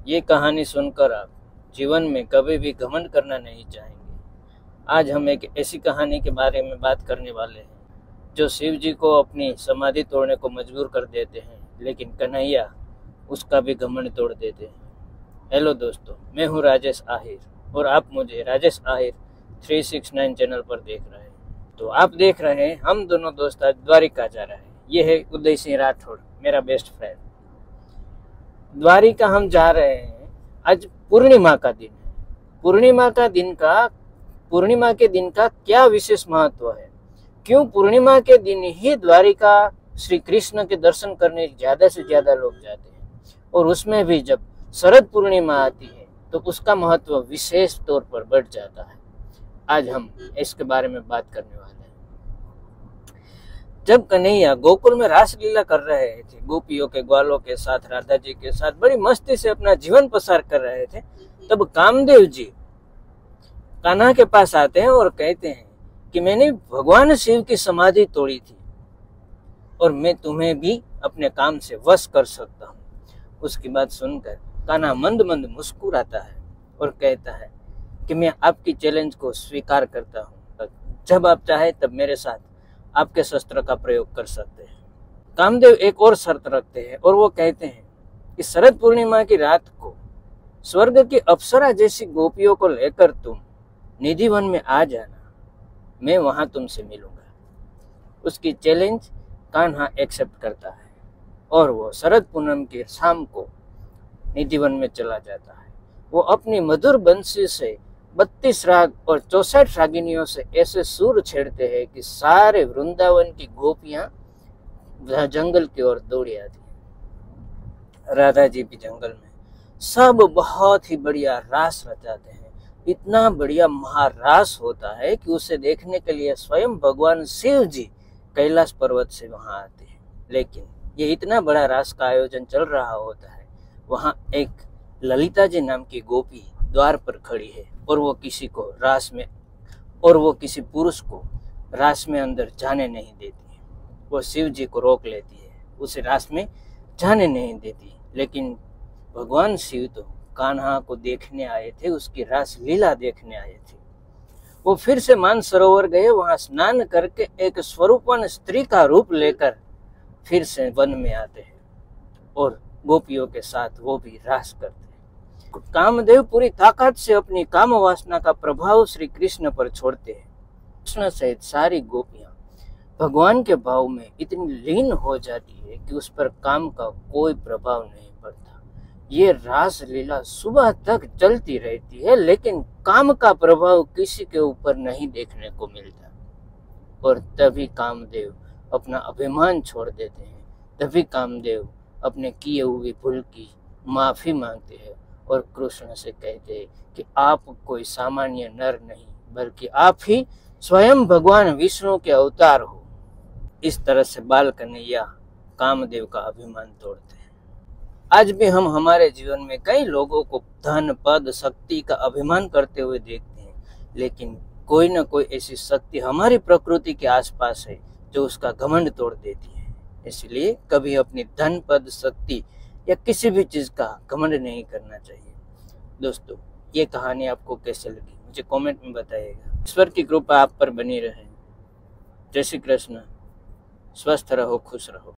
ये कहानी सुनकर आप जीवन में कभी भी घमंड करना नहीं चाहेंगे। आज हम एक ऐसी कहानी के बारे में बात करने वाले हैं जो शिव जी को अपनी समाधि तोड़ने को मजबूर कर देते हैं, लेकिन कन्हैया उसका भी घमंड तोड़ देते हैं। हेलो दोस्तों, मैं हूँ राजेश आहिर और आप मुझे राजेश आहिर 369 चैनल पर देख रहे हैं। तो आप देख रहे हैं हम दोनों दोस्त आज द्वारिका जा रहे हैं। ये है उदय सिंह राठौड़, मेरा बेस्ट फ्रेंड। द्वारिका हम जा रहे हैं। आज पूर्णिमा का दिन है। पूर्णिमा के दिन का क्या विशेष महत्व है? क्यों पूर्णिमा के दिन ही द्वारिका श्री कृष्ण के दर्शन करने ज्यादा से ज्यादा लोग जाते हैं, और उसमें भी जब शरद पूर्णिमा आती है तो उसका महत्व विशेष तौर पर बढ़ जाता है। आज हम इसके बारे में बात करने वाले हैं। जब कन्हैया गोकुल में रासलीला कर रहे थे, गोपियों के ग्वालों के साथ, राधा जी के साथ बड़ी मस्ती से अपना जीवन पसार कर रहे थे, तब कामदेव जी कान्हा के पास आते हैं और कहते हैं कि मैंने भगवान शिव की समाधि तोड़ी थी और मैं तुम्हें भी अपने काम से वश कर सकता हूँ। उसकी बात सुनकर कान्हा मंद मंद मुस्कुराता है और कहता है कि मैं आपकी चैलेंज को स्वीकार करता हूँ। जब आप चाहे तब मेरे साथ आपके शस्त्र का प्रयोग कर सकते हैं। कामदेव एक और शर्त रखते हैं और वो कहते हैं कि शरद पूर्णिमा की रात को स्वर्ग की अप्सरा जैसी गोपियों को लेकर तुम निधिवन में आ जाना, मैं वहां तुमसे मिलूंगा। उसकी चैलेंज कान्हा एक्सेप्ट करता है और वो शरद पूनम की शाम को निधिवन में चला जाता है। वो अपनी मधुर बंसी से 32 राग और 64 रागिनियों से ऐसे सुर छेड़ते हैं कि सारे वृंदावन की गोपियां जंगल की ओर दौड़ी आती हैं। राधा जी भी जंगल में सब बहुत ही बढ़िया रास रचाते हैं। इतना बढ़िया महारास होता है कि उसे देखने के लिए स्वयं भगवान शिव जी कैलाश पर्वत से वहां आते हैं। लेकिन ये इतना बड़ा रास का आयोजन चल रहा होता है, वहां एक ललिता जी नाम की गोपी द्वार पर खड़ी है और वो किसी पुरुष को रास में अंदर जाने नहीं देती है। वो शिव जी को रोक लेती है, उसे रास में जाने नहीं देती। लेकिन भगवान शिव तो कान्हा को देखने आए थे, उसकी रास लीला देखने आए थे। वो फिर से मानसरोवर गए, वहां स्नान करके एक स्वरूपवान स्त्री का रूप लेकर फिर से वन में आते हैं और गोपियों के साथ वो भी रास करते हैं। कामदेव पूरी ताकत से अपनी काम वासना का प्रभाव श्री कृष्ण पर छोड़ते हैं। कृष्ण सहित सारी गोपियां भगवान के भाव में इतनी लीन हो जाती है कि उस पर काम का कोई प्रभाव नहीं पड़ता। ये रास लीला सुबह तक चलती रहती है, लेकिन काम का प्रभाव किसी के ऊपर नहीं देखने को मिलता। और तभी कामदेव अपना अभिमान छोड़ देते हैं। तभी कामदेव अपने किए हुए भूल की माफी मांगते हैं और कृष्ण से कहते हैं कि आप कोई सामान्य नर नहीं, बल्कि आप ही स्वयं भगवान विष्णु के अवतार हो। इस तरह से बाल कन्हैया कामदेव का अभिमान तोड़ते हैं। आज भी हम हमारे जीवन में कई लोगों को धन, पद, शक्ति का अभिमान करते हुए देखते हैं, लेकिन कोई न कोई ऐसी शक्ति हमारी प्रकृति के आसपास है जो उसका घमंड तोड़ देती है। इसलिए कभी अपनी धन, पद, शक्ति या किसी भी चीज का घमंड नहीं करना चाहिए। दोस्तों, ये कहानी आपको कैसे लगी मुझे कमेंट में बताइएगा। ईश्वर की कृपा आप पर बनी रहे। जय श्री कृष्ण। स्वस्थ रहो, खुश रहो।